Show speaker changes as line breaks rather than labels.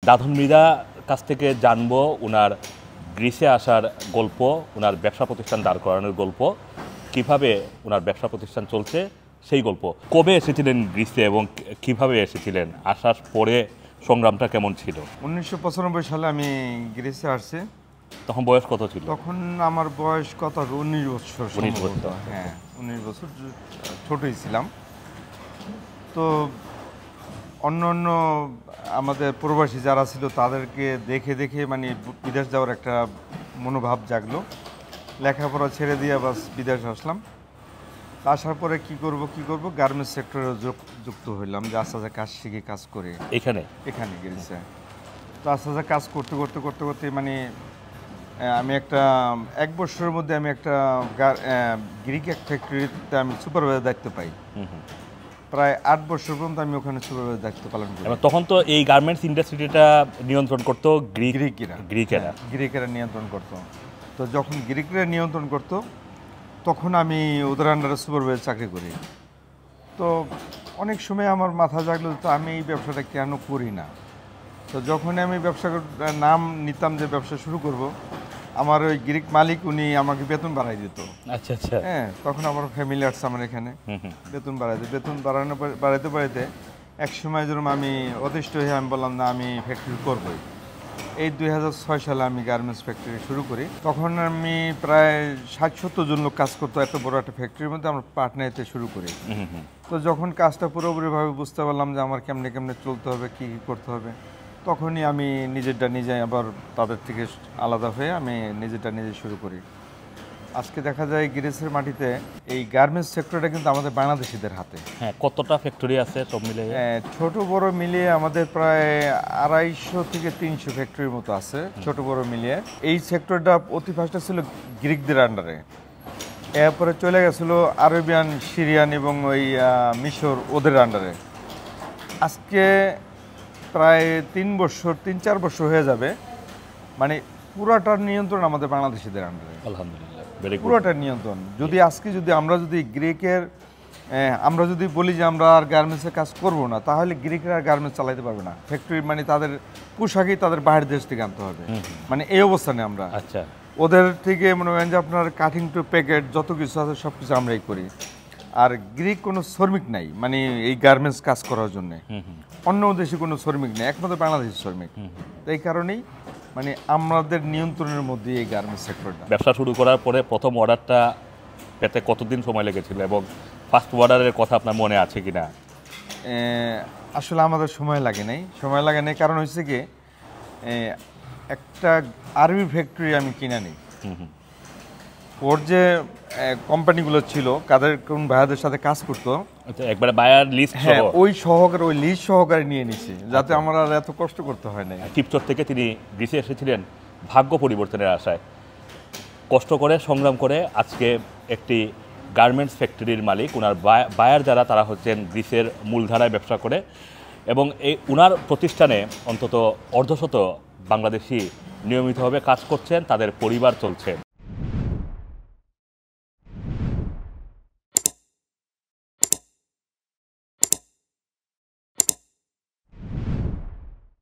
দাধন মৃধা কাছ থেকে জানবো ওনার গ্রিসে আসার গল্প, ওনার ব্যবসা প্রতিষ্ঠান দাঁড় করানোর গল্প, কিভাবে ওনার ব্যবসা প্রতিষ্ঠান চলছে সেই গল্প। কবে এসেছিলেন গ্রিসে এবং কিভাবে এসেছিলেন, আসার পরে সংগ্রামটা কেমন ছিল?
1995 সালে আমি গ্রিসে আসছি।
তখন বয়স কত ছিল?
তখন আমার বয়স কত, 19 বছর।
19 বছর,
হ্যাঁ 19 বছর, ছোটই ছিলাম। তো অন্য অন্য আমাদের প্রবাসী যারা ছিল তাদেরকে দেখে দেখে মানে বিদেশ যাওয়ার একটা মনোভাব জাগলো। লেখাপড়া ছেড়ে দিয়ে বাস বিদেশ আসলাম। আসার পরে কি করব গার্মেন্টস সেক্টরে যুক্ত হইলাম, যে আস্তে আস্তে কাজ শিখে কাজ করে এখানে গেছে। তো আস্তে আস্তে কাজ করতে করতে করতে করতে মানে আমি একটা 1 বছরের মধ্যে আমি একটা গ্রিক এক ফ্যাক্টরিতে আমি সুপারভাইজার দায়িত্ব পাই। প্রায় 8 বছর পর্যন্ত আমি ওখানে সুপারভাইজার দায়িত্ব পালন করি।
তখন তো এই গার্মেন্টস ইন্ডাস্ট্রিটা নিয়ন্ত্রণ করতো গ্রিকেরা
নিয়ন্ত্রণ করতো। তো যখন গ্রিকরা নিয়ন্ত্রণ করতো তখন আমি ওদের আন্ডারে সুপারভাইজার চাকরি করি। তো অনেক সময় আমার মাথা জাগলো তো আমি এই ব্যবসাটা কেন করি না। তো যখনই আমি ব্যবসা নাম নিতাম যে ব্যবসা শুরু করব, আমার ওই গ্রিক মালিক উনি আমাকে বেতন বাড়াই দিত।
আচ্ছা আচ্ছা।
হ্যাঁ, তখন আমার ফ্যামিলি আসছে আমার এখানে, বেতন বাড়াইতে বাড়াইতে এক সময় যেরকম আমি অতিষ্ঠ হয়ে আমি বললাম না, আমি ফ্যাক্টরি করবই। এই 2006 সালে আমি গার্মেন্টস ফ্যাক্টরি শুরু করি। তখন আমি প্রায় 60-70 জন লোক কাজ করতো এত বড় একটা ফ্যাক্টরির মধ্যে, আমরা পার্টনারিতে শুরু করি। তো যখন কাজটা পুরোপুরিভাবে বুঝতে পারলাম যে আমার কেমনে কেমনে চলতে হবে, কী কী করতে হবে, তখনই আমি নিজেরটা নিজে আবার তাদের থেকে আলাদা হয়ে আমি নিজেরটা নিজে শুরু করি। আজকে দেখা যায় গ্রিসের মাটিতে এই গার্মেন্টস সেক্টরটা কিন্তু আমাদের বাংলাদেশিদের হাতে।
হ্যাঁ, কতটা ফ্যাক্টরি আছে সব মিলিয়ে?
ছোট বড় মিলিয়ে আমাদের প্রায় 250 থেকে 300 ফ্যাক্টরির মতো আছে, ছোট বড় মিলিয়ে। এই সেক্টরটা অতি ফার্স্টে ছিল গ্রিকদের আন্ডারে, এরপরে চলে গেছিলো আরবিয়ান, সিরিয়ান এবং ওই মিশর, ওদের আন্ডারে। আজকে প্রায় 3-4 বছর হয়ে যাবে, মানে পুরাটার নিয়ন্ত্রণ আমাদের বাংলাদেশিদের আন্ডারে।
আলহামদুলিল্লাহ,
পুরোটার নিয়ন্ত্রণ। আমরা যদি গ্রিকের আমরা যদি বলি যে আমরা আর গার্মেন্টসের কাজ করব না, তাহলে গ্রিকরা আর গার্মেন্টস চালাতে পারবে না। ফ্যাক্টরি মানে তাদের পোশাকই তাদের বাইরের দেশ থেকে আনতে হবে, মানে এই অবস্থানে আমরা।
আচ্ছা,
ওদের থেকে মনে করেন যে আপনার কাটিং টু প্যাকেট যত কিছু আছে সব কিছু আমরাই করি। আর গ্রিক কোনো শ্রমিক নাই মানে এই গার্মেন্টস কাজ করার জন্য, অন্য দেশে কোনো শ্রমিক নেই, একমাত্র বাংলাদেশি শ্রমিক। এই কারণেই মানে আমাদের নিয়ন্ত্রণের মধ্যে এই গার্মেন্টস সেক্টরটা।
ব্যবসা শুরু করার পরে প্রথম অর্ডারটা পেতে কতদিন সময় লেগেছিল এবং ফার্স্ট অর্ডারের কথা আপনার মনে আছে কিনা?
আসলে আমাদের সময় লাগে নাই, কারণ হচ্ছে কি একটা আরবি ফ্যাক্টরি আমি কিনে নিই। ওর যে কোম্পানিগুলো ছিল, কাদের কোন ভাইয়াদের সাথে কাজ করতো,
একবারে বায়ার লিস্ট,
হ্যাঁ ওই লিস্ট সহকারে নিয়ে নিছি, যাতে আমার আর এত কষ্ট করতে হয় না।
টিপচর থেকে তিনি গ্রিসে এসেছিলেন ভাগ্য পরিবর্তনের আশায়, কষ্ট করে সংগ্রাম করে আজকে একটি গার্মেন্টস ফ্যাক্টরির মালিক। ওনার বায়ার যারা, তারা হচ্ছেন গ্রিসের মূলধারায় ব্যবসা করে এবং এই ওনার প্রতিষ্ঠানে অন্তত অর্ধশত বাংলাদেশি নিয়মিতভাবে কাজ করছেন, তাদের পরিবার চলছে।